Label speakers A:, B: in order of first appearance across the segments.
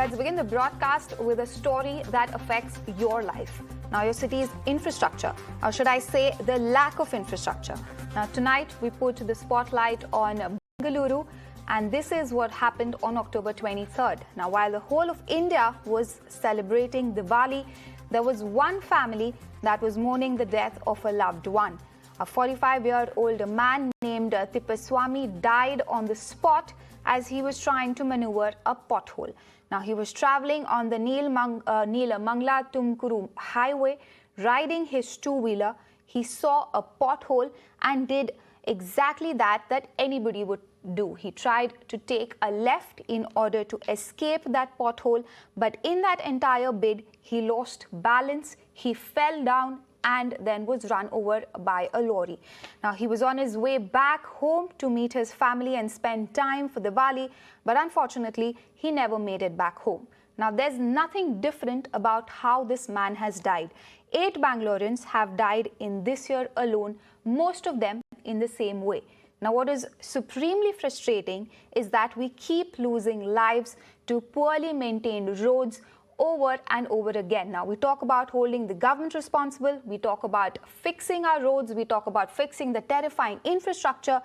A: let's begin the broadcast with a story that affects your life. Now, your city's infrastructure, or should I say the lack of infrastructure. Now, tonight we put the spotlight on Bengaluru, and this is what happened on October 23rd. Now, while the whole of India was celebrating Diwali, there was one family that was mourning the death of a loved one. A 45-year-old man named Tippaswamy died on the spot as he was trying to maneuver a pothole. Now, he was traveling on the Neelamangala-Tumkuru highway, riding his two-wheeler. He saw a pothole and did exactly that anybody would do. He tried to take a left in order to escape that pothole, but in that entire bid, he lost balance, he fell down and then was run over by a lorry. Now, he was on his way back home to meet his family and spend time for Diwali, but unfortunately, he never made it back home. Now, there's nothing different about how this man has died. 8 Bangaloreans have died in this year alone, most of them in the same way. Now, what is supremely frustrating is that we keep losing lives to poorly maintained roads over and over again. Now, we talk about holding the government responsible, we talk about fixing our roads, we talk about fixing the terrifying infrastructure.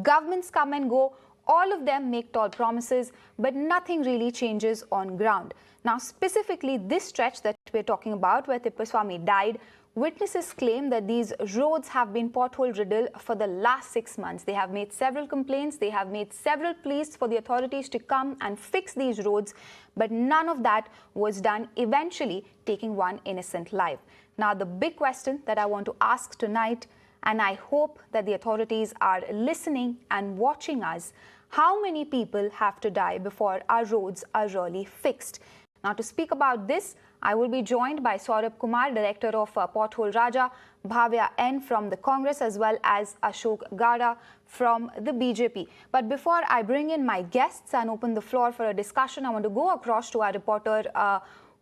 A: Governments come and go, all of them make tall promises, but nothing really changes on ground. Now, specifically this stretch that we're talking about, where Tippaswamy died, witnesses claim that these roads have been pothole-riddled for the last 6 months. They have made several complaints, they have made several pleas for the authorities to come and fix these roads, but none of that was done, eventually taking one innocent life. Now, the big question that I want to ask tonight, and I hope that the authorities are listening and watching us, how many people have to die before our roads are really fixed? Now, to speak about this, I will be joined by Sourabh Kumar, Director of Pothole Raja, Bhavya N from the Congress, as well as Ashok Gada from the BJP. But before I bring in my guests and open the floor for a discussion, I want to go across to our reporter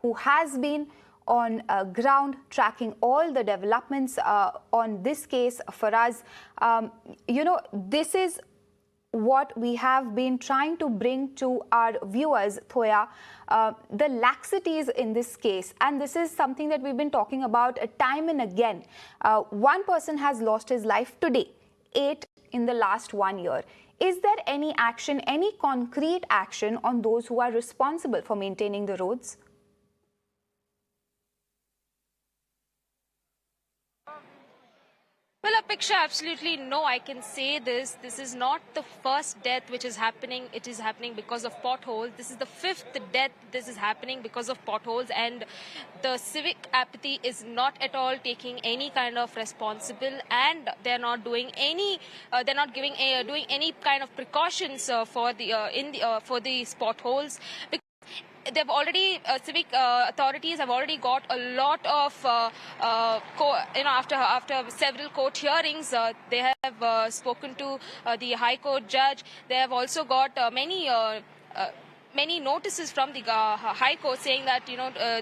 A: who has been on ground tracking all the developments on this case for us. This is what we have been trying to bring to our viewers, Thoya, the laxities in this case. And this is something that we've been talking about time and again. One person has lost his life today, 8 in the last 1 year. Is there any action, any concrete action on those who are responsible for maintaining the roads?
B: Well, Apeksha, absolutely no. I can say this. This is not the first death which is happening. It is happening because of potholes. This is the 5th death. This is happening because of potholes, and the civic apathy is not at all taking any kind of responsible, and they're not doing any. They're not doing any kind of precautions for these potholes. They've already, civic authorities have already got a lot of, after several court hearings, they have spoken to the High Court judge. They have also got many notices from the High Court saying that,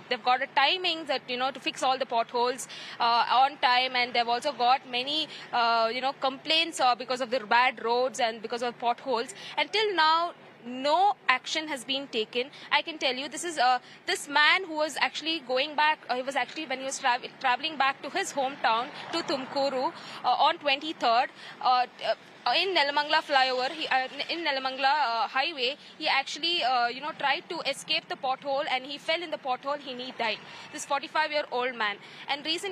B: they've got a timing that, to fix all the potholes on time, and they've also got many, complaints because of the bad roads and because of potholes. Until now, no action has been taken. I can tell you, this is this man who was actually going back. He was actually, when he was traveling back to his hometown to Tumkuru on 23rd. In Nelamangala flyover, in Nelamangala highway, he actually, tried to escape the pothole, and he fell in the pothole. He died. This 45-year-old man. And this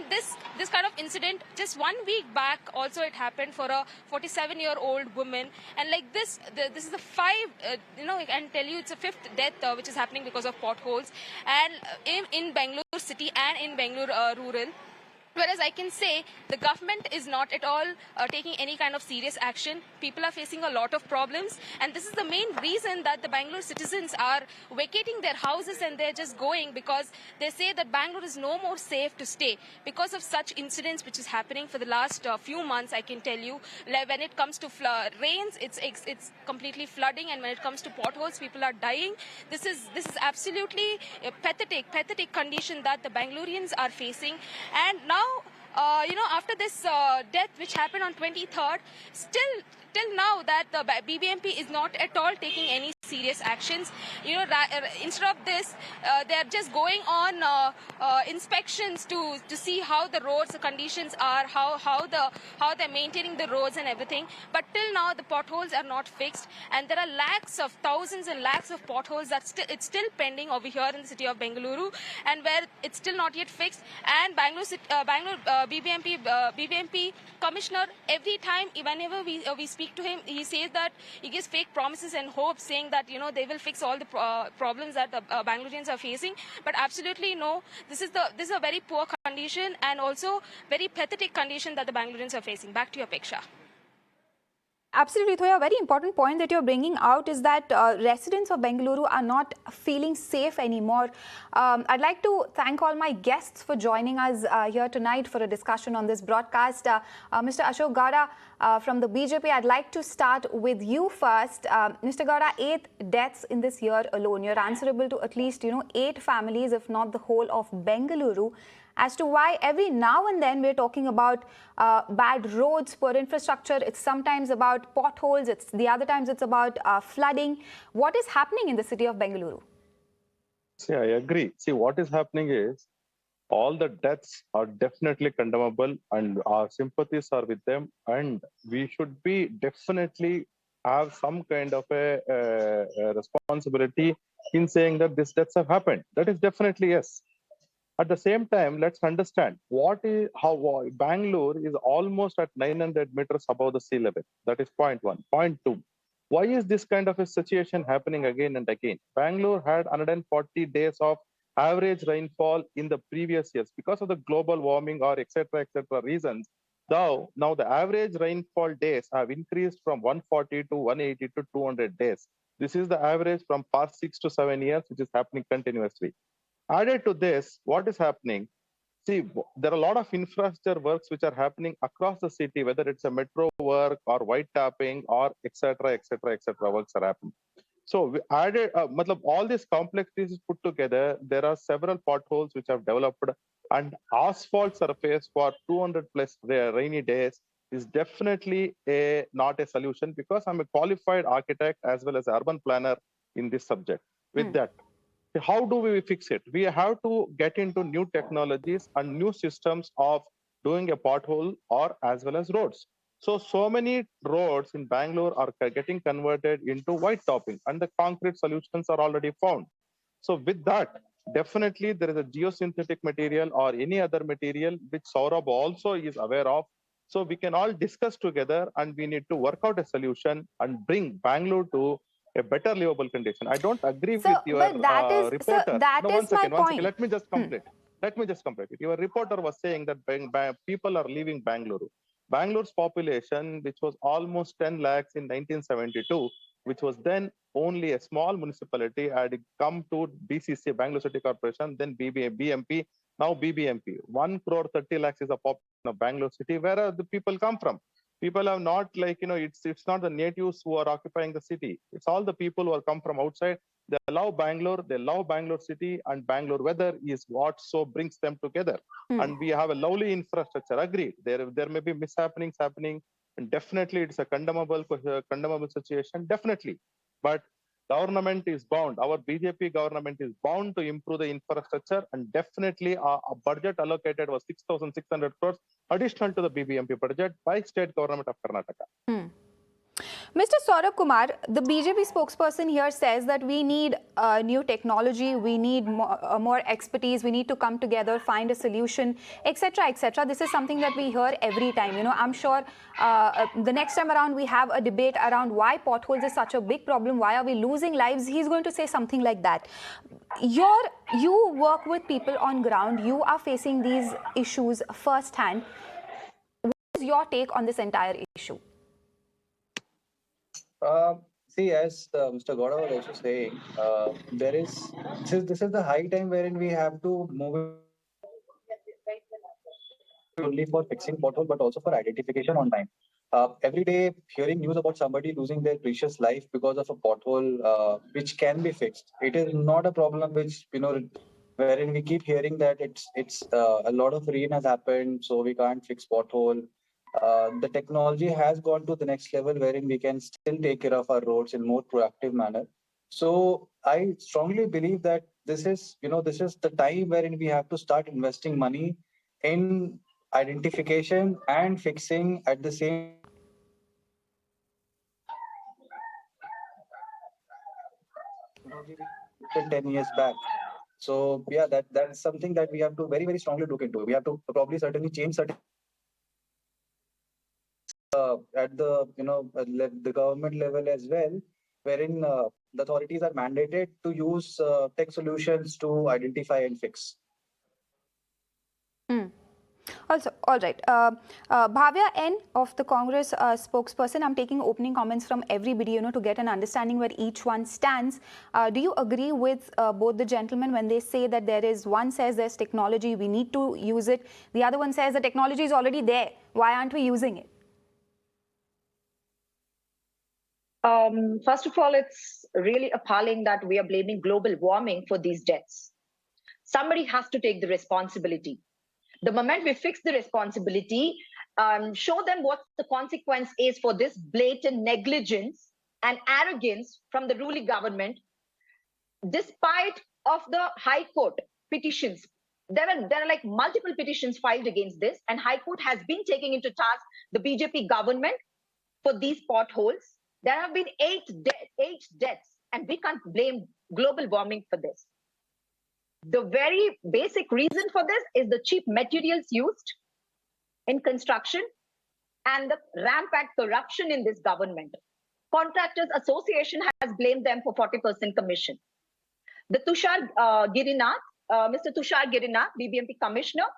B: kind of incident, just 1 week back, also it happened for a 47-year-old woman. And like this is the 5. I can tell you, it's a 5th death which is happening because of potholes, and in Bengaluru city and in Bengaluru rural. Whereas I can say the government is not at all taking any kind of serious action. People are facing a lot of problems, and this is the main reason that the Bangalore citizens are vacating their houses and they're just going, because they say that Bangalore is no more safe to stay because of such incidents which is happening for the last few months. I can tell you, when it comes to rains, it's completely flooding, and when it comes to potholes, people are dying. This is absolutely a pathetic condition that the Bangaloreans are facing, and now after this death which happened on 23rd, still till now that the BBMP is not at all taking any serious actions. Instead of this, they are just going on inspections to see how the roads conditions are, how they're maintaining the roads and everything. But till now, the potholes are not fixed, and there are thousands and lakhs of potholes that it's still pending over here in the city of Bengaluru, and where it's still not yet fixed. And Bangalore BBMP commissioner, every time whenever we speak to him, he says that he gives fake promises and hopes, saying that they will fix all the problems that the Bangaloreans are facing. But absolutely no. This is a very poor condition, and also very pathetic condition that the Bangaloreans are facing. Back to you, Apeksha.
A: Absolutely, Thoya. A very important point that you're bringing out is that residents of Bengaluru are not feeling safe anymore. I'd like to thank all my guests for joining us here tonight for a discussion on this broadcast. Mr. Ashok Gowda from the BJP, I'd like to start with you first. Mr. Gowda, 8 deaths in this year alone. You're answerable to at least 8 families, if not the whole of Bengaluru, as to why every now and then we're talking about bad roads, poor infrastructure. It's sometimes about potholes. The other times it's about flooding. What is happening in the city of Bengaluru?
C: See, I agree. See, what is happening is all the deaths are definitely condemnable, and our sympathies are with them. And we should be definitely have some kind of a responsibility in saying that these deaths have happened. That is definitely yes. At the same time, let's understand how Bangalore is almost at 900 meters above the sea level. That is point 1. Point 2. Why is this kind of a situation happening again and again? Bangalore had 140 days of average rainfall in the previous years because of the global warming or etc. reasons. Now the average rainfall days have increased from 140 to 180 to 200 days. This is the average from past 6 to 7 years, which is happening continuously. Added to this, what is happening? See, there are a lot of infrastructure works which are happening across the city, whether it's a metro work or white tapping or etc. works are happening. So we added, all these complexities put together, there are several potholes which have developed, and asphalt surface for 200 plus rainy days is definitely not a solution, because I'm a qualified architect as well as urban planner in this subject. With that, how do we fix it? We have to get into new technologies and new systems of doing a pothole or as well as roads. So many roads in Bangalore are getting converted into white topping, and the concrete solutions are already found. So with that, definitely there is a geosynthetic material or any other material which Sourabh also is aware of. So we can all discuss together, and we need to work out a solution and bring Bangalore to a better livable condition. I don't agree with your reporter.
A: One second.
C: Let me just complete. Let me just complete it. Your reporter was saying that people are leaving Bangalore. Bangalore's population, which was almost 10 lakhs in 1972, which was then only a small municipality, had come to BCC, Bangalore City Corporation, then BMP, now BBMP. 1 crore 30 lakhs is the population of Bangalore city. Where are the people come from? People are not it's not the natives who are occupying the city. It's all the people who are come from outside. They love Bangalore, they love Bangalore city, and Bangalore weather is what so brings them together. And we have a lovely infrastructure. Agreed. There may be mishappenings happening, and definitely it's a condemnable situation. Definitely, but government is bound. Our BJP government is bound to improve the infrastructure, and definitely a budget allocated was 6,600 crores additional to the BBMP budget by state government of Karnataka.
A: Mr. Sourabh Kumar, the BJP spokesperson here says that we need new technology, we need more expertise, we need to come together, find a solution, etc., etc. This is something that we hear every time. I'm sure the next time around we have a debate around why potholes is such a big problem, why are we losing lives, he's going to say something like that. You work with people on ground, you are facing these issues firsthand. What is your take on this entire issue?
D: See, as Mr. Gowda was also saying, this is the high time wherein we have to move only for fixing pothole, but also for identification on time. Every day, hearing news about somebody losing their precious life because of a pothole, which can be fixed. It is not a problem which wherein we keep hearing that it's a lot of rain has happened, so we can't fix pothole. The technology has gone to the next level wherein we can still take care of our roads in more proactive manner. So I strongly believe that this is the time wherein we have to start investing money in identification and fixing at the same technology we 10 years back. So yeah, that's something that we have to very, very strongly look into. We have to probably certainly change certain at the the government level as well, wherein the authorities are mandated to use tech solutions to identify and fix.
A: Hmm. Also, all right. Bhavya N of the Congress spokesperson, I'm taking opening comments from everybody, to get an understanding where each one stands. Do you agree with both the gentlemen when they say that one says there's technology, we need to use it. The other one says the technology is already there. Why aren't we using it?
E: First of all, it's really appalling that we are blaming global warming for these deaths. Somebody has to take the responsibility. The moment we fix the responsibility, show them what the consequence is for this blatant negligence and arrogance from the ruling government. Despite of the High Court petitions, there are like multiple petitions filed against this, and High Court has been taking into task the BJP government for these potholes. There have been eight deaths, and we can't blame global warming for this. The very basic reason for this is the cheap materials used in construction and the rampant corruption in this government. Contractors Association has blamed them for 40% commission. The Mr. Tushar Girinath, BBMP commissioner,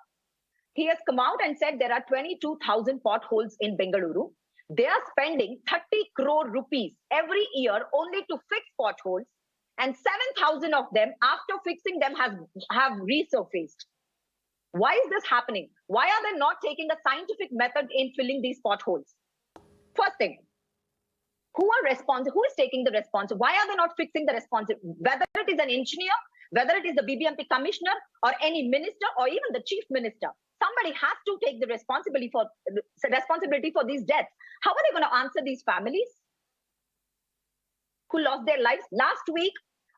E: he has come out and said there are 22,000 potholes in Bengaluru. They are spending 30 crore rupees every year only to fix potholes, and 7,000 of them, after fixing them, have resurfaced. Why is this happening? Why are they not taking a scientific method in filling these potholes? First thing, who is taking the responsibility? Why are they not fixing the responsibility? Whether it is an engineer, whether it is the BBMP commissioner, or any minister, or even the chief minister, somebody has to take the responsibility for these deaths. How are they going to answer these families who lost their lives? Last week,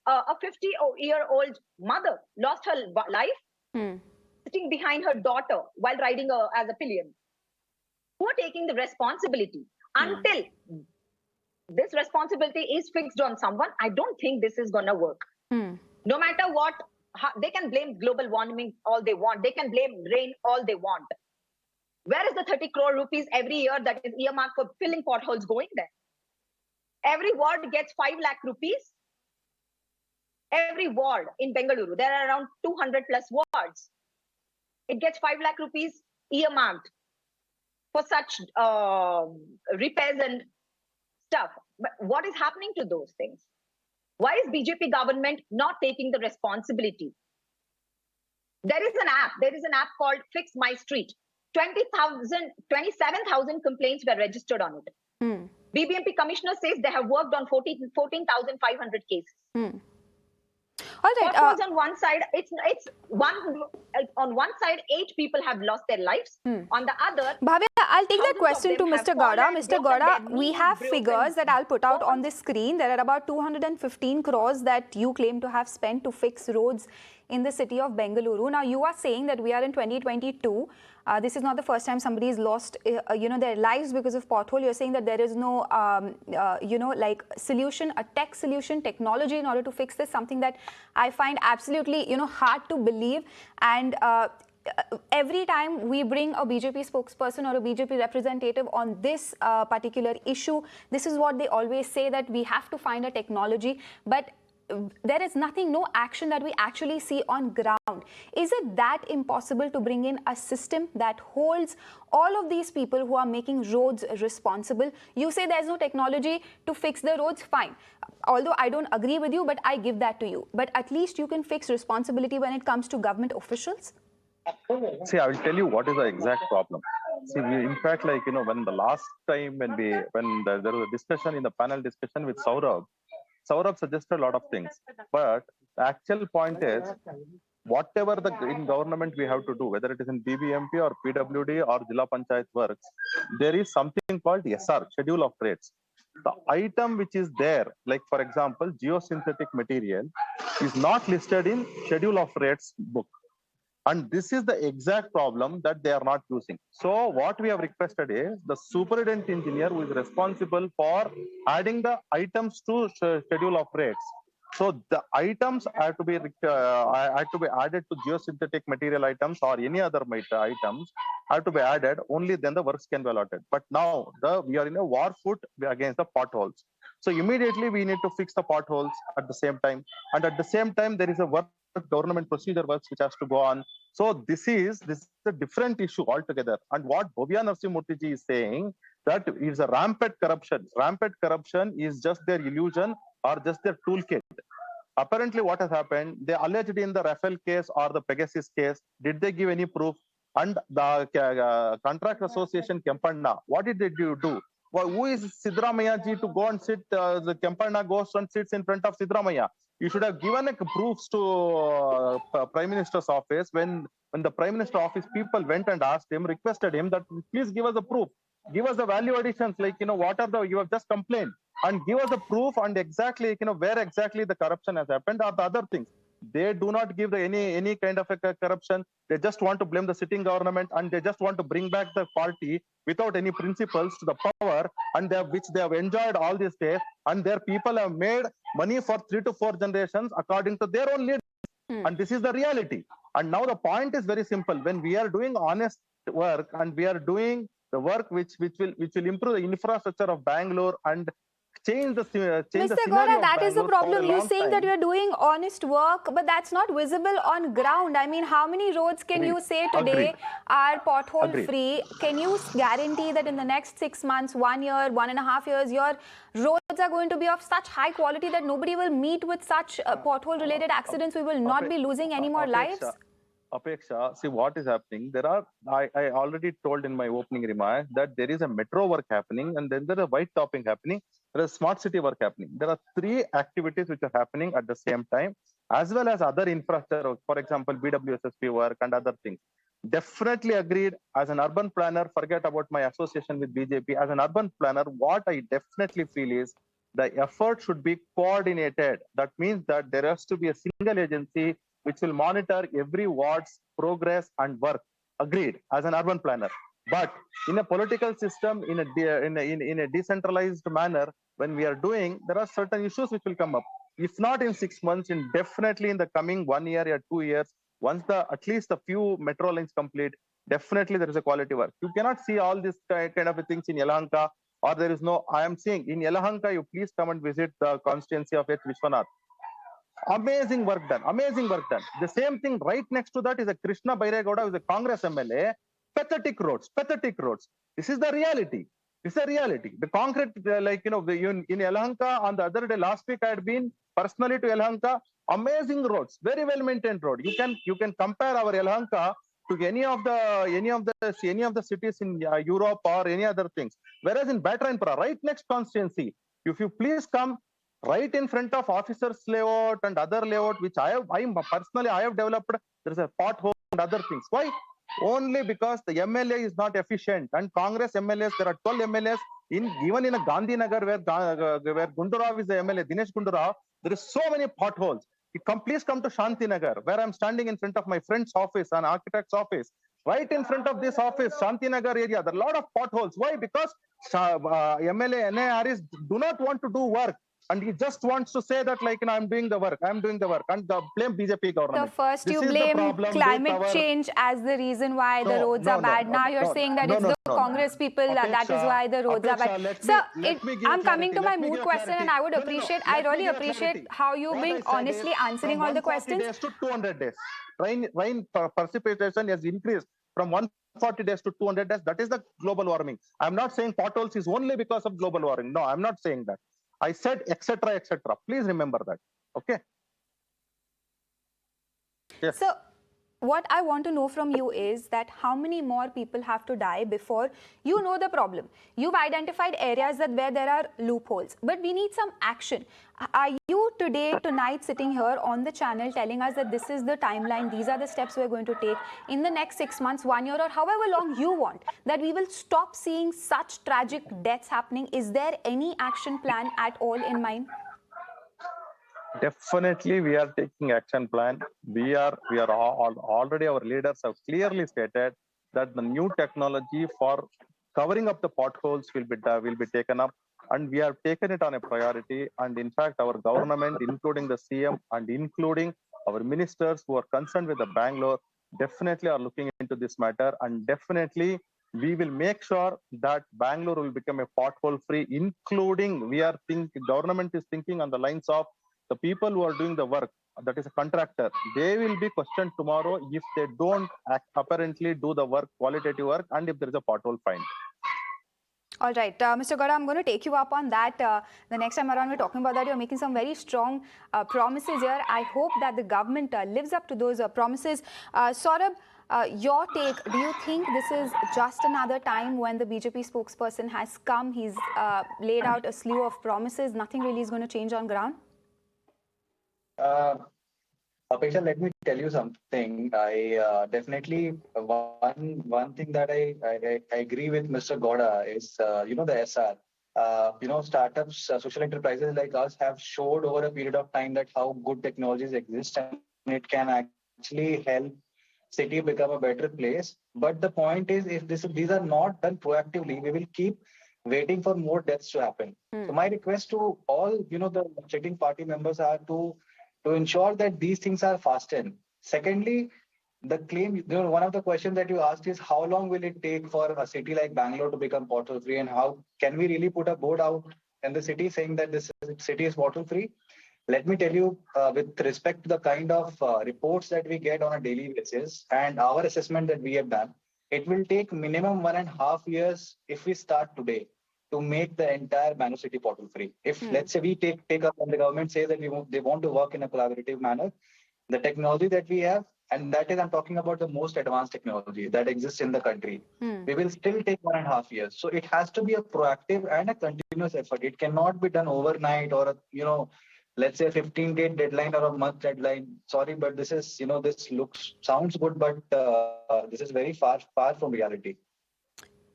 E: a 50-year-old mother lost her life sitting behind her daughter while riding as a pillion. Who are taking the responsibility? Until this responsibility is fixed on someone, I don't think this is going to work. No matter what, they can blame global warming all they want. They can blame rain all they want. Where is the 30 crore rupees every year that is earmarked for filling potholes going there? Every ward gets 5 lakh rupees. Every ward in Bengaluru, there are around 200 plus wards. It gets 5 lakh rupees earmarked for such repairs and stuff. But what is happening to those things? Why is BJP government not taking the responsibility? There is an app called Fix My Street. 27,000 complaints were registered on it. BBMP commissioner says they have worked on 14,500 cases.
A: All right.
E: On one side, on one side, 8 people have lost their lives. On the other,
A: Bhavya, I'll take that question to Mr. Gowda. Mr. Gowda, we have figures that I'll put out on the screen. There are about 215 crores that you claim to have spent to fix roads in the city of Bengaluru. Now, you are saying that we are in 2022. This is not the first time somebody has lost, their lives because of pothole. You're saying that there is no, solution, a tech solution, technology in order to fix this. Something that I find absolutely, hard to believe. And every time we bring a BJP spokesperson or a BJP representative on this particular issue, this is what they always say, that we have to find a technology. But there is no action that we actually see on ground. Is it that impossible to bring in a system that holds all of these people who are making roads responsible? You say there's no technology to fix the roads, fine. Although I don't agree with you, but I give that to you. But at least you can fix responsibility when it comes to government officials.
C: See, I will tell you what is the exact problem. See, in fact, when the last time when there was a discussion in the panel discussion with Sourabh suggested a lot of things, but the actual point is whatever the in government we have to do, whether it is in BBMP or PWD or Jilla Panchayat works, there is something called SR, Schedule of Rates. The item which is there, like for example, geosynthetic material, is not listed in Schedule of Rates book. And this is the exact problem that they are not using. So what we have requested is the superintendent engineer who is responsible for adding the items to schedule of rates. So the items have to be added to geosynthetic material items or any other items have to be added. Only then the works can be allotted. But now we are in a war foot against the potholes. So immediately we need to fix the potholes at the same time. And at the same time, there is a work government procedure works which has to go on. So this is a different issue altogether. And what Bhovya Narasimha ji is saying, that is a rampant corruption. Rampant corruption is just their illusion or just their toolkit. Apparently, what has happened, they alleged in the Rafale case or the Pegasus case, did they give any proof? And the Contract Association Kempanna, what did they do? Well, who is Sidramaya ji to go and sit? The Kempanna goes and sits in front of Sidramaya. You should have given proofs to Prime Minister's office when the Prime Minister office people went and asked him, requested him that please give us a proof, give us the value additions, like what are the you have just complained, and give us the proof and exactly where exactly the corruption has happened or the other things. They do not give any kind of a corruption. They just want to blame the sitting government and they just want to bring back the party without any principles to the power, and which they have enjoyed all these days, and their people have made money for 3 to 4 generations according to their own leaders. And this is the reality. And now the point is very simple. When we are doing honest work and we are doing the work which will improve the infrastructure of Bangalore and change the
A: Mr. Gowda, that is the problem. You're saying that you're doing honest work, but that's not visible on ground. I mean, how many roads can you say today are pothole free? Can you guarantee that in the next 6 months, 1 year, 1.5 years, your roads are going to be of such high quality that nobody will meet with such pothole related accidents? We will not be losing any more lives?
C: Apeksha, see what is happening. I already told in my opening remarks that there is a metro work happening and then there is a white topping happening. There is smart city work happening. There are 3 activities which are happening at the same time, as well as other infrastructure, for example, BWSSP work and other things. Definitely agreed. As an urban planner, forget about my association with BJP. As an urban planner, what I definitely feel is the effort should be coordinated. That means that there has to be a single agency which will monitor every ward's progress and work. Agreed, as an urban planner. But in a political system, in a decentralized manner, when we are doing, there are certain issues which will come up. If not in 6 months, definitely in the coming 1 year or 2 years, once at least a few metro lines complete, definitely there is a quality work. You cannot see all this kind of things in Yelahanka, or there is no. I am saying in Yelahanka, you please come and visit the constituency of H. Vishwanath. Amazing work done. Amazing work done. The same thing right next to that is a Krishna Bairegowda, who is a Congress MLA. Pathetic roads. Pathetic roads. This is the reality. This is the reality. The concrete, in Yelahanka on the other day, last week I had been personally to Yelahanka. Amazing roads, very well maintained road. You can compare our Yelahanka to any of the cities in Europe or any other things. Whereas in Batrainpura, right next constituency, if you please come right in front of officers layout and other layout, which I have developed, there is a pothole and other things. Why? Only because the MLA is not efficient. And Congress MLAs, there are 12 MLAs even in a Gandhinagar where Gundurao is the MLA, Dinesh Gundurao, there is so many potholes. Please come to Shantinagar, where I'm standing in front of my friend's office, an architect's office. Right in front of this office, Shantinagar area, there are a lot of potholes. Why? Because MLA, NARs do not want to do work. And he just wants to say that, I'm doing the work, and blame BJP government.
A: So first you blame climate change as the reason why the roads are bad. Now you're saying that it's the Congress people, that is why the roads are bad. So I'm coming to my mood question, and I really appreciate how you've been honestly answering all the questions.
C: 140 days to 200 days. Rain precipitation has increased from 140 days to 200 days. That is the global warming. I'm not saying potholes is only because of global warming. No, I'm not saying that. I said etc. etc. Please remember that. Okay. Yes.
A: So what I want to know from you is that how many more people have to die before you know the problem? You've identified areas where there are loopholes, but we need some action. Are you tonight, sitting here on the channel telling us that this is the timeline, these are the steps we're going to take in the next 6 months, 1 year, or however long you want, that we will stop seeing such tragic deaths happening? Is there any action plan at all in mind?
C: Definitely, we are taking action plan. We are already, our leaders have clearly stated that the new technology for covering up the potholes will be taken up, and we have taken it on a priority. And in fact, our government, including the CM and including our ministers who are concerned with the Bangalore, definitely are looking into this matter, and definitely we will make sure that Bangalore will become a pothole free, including government is thinking on the lines of the people who are doing the work, that is a contractor, they will be questioned tomorrow if they don't apparently do the work, qualitative work, and if there is a pothole find.
A: All right, Mr. Gowda, I'm going to take you up on that. The next time around we're talking about that. You're making some very strong promises here. I hope that the government lives up to those promises. Sourabh, your take, do you think this is just another time when the BJP spokesperson has come, he's laid out a slew of promises, nothing really is going to change on ground?
D: Apeksha, let me tell you something. I definitely one thing that I agree with Mr. Gowda is the SR. Startups, social enterprises like us have showed over a period of time that how good technologies exist and it can actually help city become a better place. But the point is, if these are not done proactively, we will keep waiting for more deaths to happen. So my request to all the sitting party members are to ensure that these things are fastened. Secondly, the claim, one of the questions that you asked is how long will it take for a city like Bangalore to become pothole free, and how can we really put a board out in the city saying that this city is pothole free? Let me tell you, with respect to the kind of reports that we get on a daily basis and our assessment that we have done, it will take minimum 1.5 years if we start today to make the entire Bangalore city pothole free. If let's say we take up and the government says that they want to work in a collaborative manner, the technology that we have, and that is I'm talking about the most advanced technology that exists in the country, we will still take 1.5 years. So it has to be a proactive and a continuous effort. It cannot be done overnight or let's say a 15-day deadline or a month deadline. Sorry, but this is this sounds good, but this is very far from reality.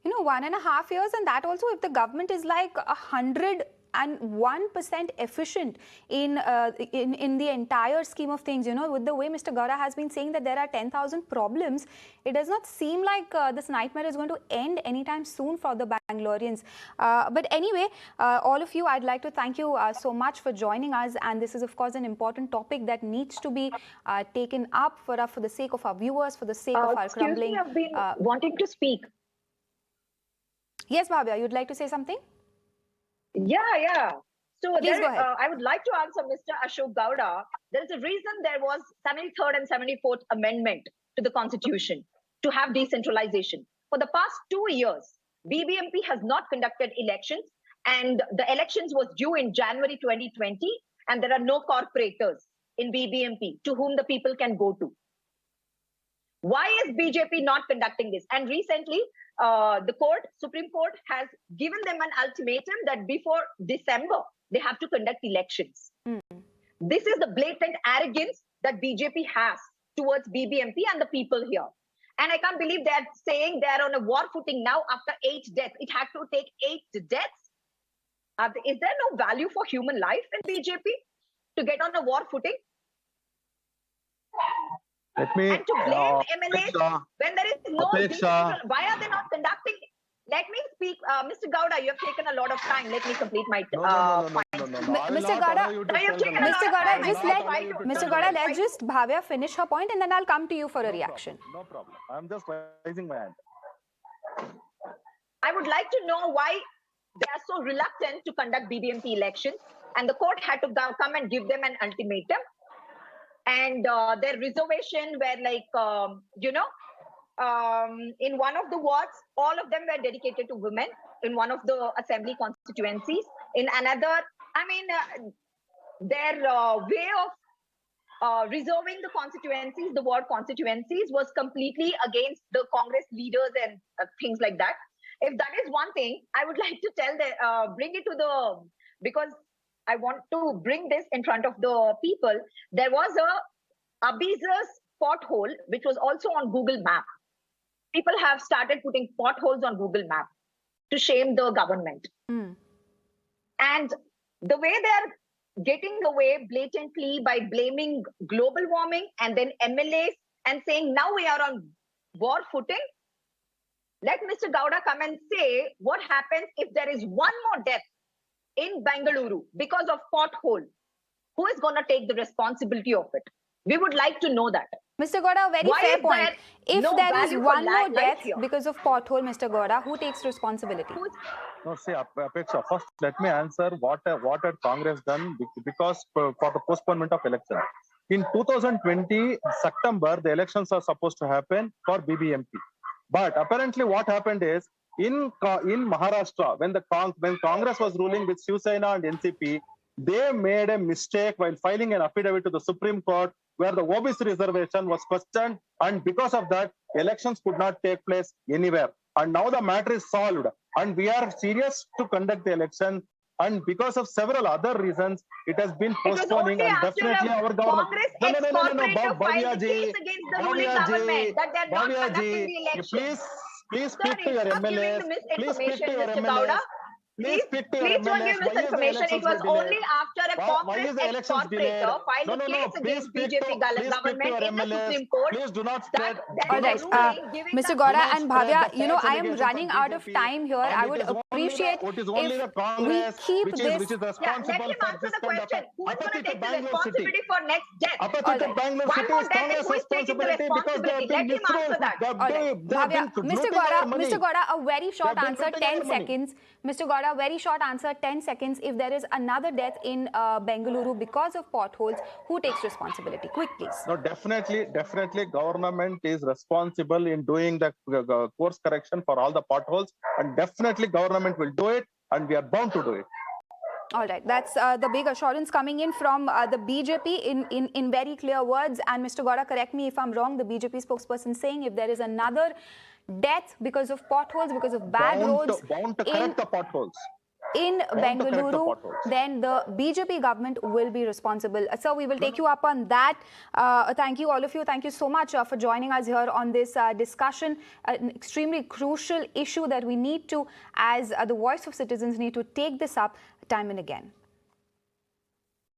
A: 1.5 years, and that also if the government is like 101% efficient in the entire scheme of things, with the way Mr. Gowda has been saying that there are 10,000 problems, it does not seem like this nightmare is going to end anytime soon for the Bangaloreans. But anyway, all of you, I'd like to thank you so much for joining us, and this is of course an important topic that needs to be taken up for the sake of our viewers, for the sake of our crumbling.
E: Excuse me, I've been wanting to speak.
A: Yes, Bhavya, you'd like to say something?
E: Yeah. So
A: Please go ahead.
E: I would like to answer Mr. Ashok Gowda. There is a reason there was 73rd and 74th Amendment to the Constitution to have decentralization. For the past 2 years, BBMP has not conducted elections, and the elections was due in January 2020, and there are no corporators in BBMP to whom the people can go to. Why is BJP not conducting this? And recently, the Supreme Court has given them an ultimatum that before December, they have to conduct elections. This is the blatant arrogance that BJP has towards BBMP and the people here. And I can't believe they're saying they're on a war footing now after 8 deaths. It had to take 8 deaths. Is there no value for human life in BJP to get on a war footing? And to blame MLAs when there is no why are they not conducting? Let me speak, Mr. Gowda. You have taken a lot of time. Let me complete my point.
A: Mr. Gowda, let's just Bhavya finish her point, and then I'll come to you for a reaction.
C: No problem. I'm just raising my hand.
E: I would like to know why they are so reluctant to conduct BBMP elections, and the court had to come and give them an ultimatum. And their reservation were like, in one of the wards, all of them were dedicated to women in one of the assembly constituencies. In another, their way of reserving the constituencies, the ward constituencies, was completely against the Congress leaders and things like that. If that is one thing, I would like to bring it to because I want to bring this in front of the people. There was a Abizas pothole, which was also on Google Map. People have started putting potholes on Google Map to shame the government. And the way they're getting away blatantly by blaming global warming and then MLAs and saying now we are on war footing. Let Mr. Gowda come and say what happens if there is one more death in Bengaluru because of pothole. Who is going to take the responsibility of it? We would like to know that.
A: Mr. Gowda, a very
E: Why
A: fair
E: is
A: point. If
E: no
A: there is
E: value for
A: one more
E: life
A: death
E: here?
A: because of pothole, Mr. Gowda, who takes responsibility?
C: No, see, Apeksha, first let me answer what had Congress done because for the postponement of election. In 2020 September, the elections are supposed to happen for BBMP. But apparently what happened is, in Maharashtra, when Congress was ruling with Shiv Sena and NCP, they made a mistake while filing an affidavit to the Supreme Court where the OBC reservation was questioned, and because of that, elections could not take place anywhere. And now the matter is solved, and we are serious to conduct the election. And because of several other reasons, it has been postponing, and definitely our government.
E: No, filed the case against the ruling government that they're not conducting the election.
C: Please speak to your MLAs. Please speak to your MLAs. Please speak to your
E: Please don't
C: MLAs.
E: give misinformation. It was only after a Congress ex-corporator filed a case against BJP government in the Supreme Court.
C: Please do not spread.
A: All right, Mr. Gowda and Bhavya, you know, I am running out of time here. I would appreciate if we keep this.
C: Which is responsible
E: let him
C: for
E: answer
C: this
E: the
C: kind of
E: question. Who is going to take the
C: Bangalore city.
E: responsibility for next death?
C: Apathetic Bangalore city is Congress
E: who is taking the
C: responsibility because they have been
E: Let him answer
C: misused.
E: that.
A: All right, Bhavya, Mr. Gowda, a very short answer, 10 seconds. Mr. Gowda, very short answer, 10 seconds. If there is another death in Bengaluru because of potholes, who takes responsibility? Quick, please.
C: No, definitely, government is responsible in doing the course correction for all the potholes, and definitely government will do it, and we are bound to do it.
A: All right, that's the big assurance coming in from the BJP in very clear words. And Mr. Gowda, correct me if I'm wrong, the BJP spokesperson saying if there is another death because of potholes, because of bad roads,
C: bound to correct the potholes.
A: In Bengaluru, then the BJP government will be responsible. So we will take you up on that. Thank you, all of you. Thank you so much for joining us here on this discussion. An extremely crucial issue that we need to, as the voice of citizens, need to take this up time and again.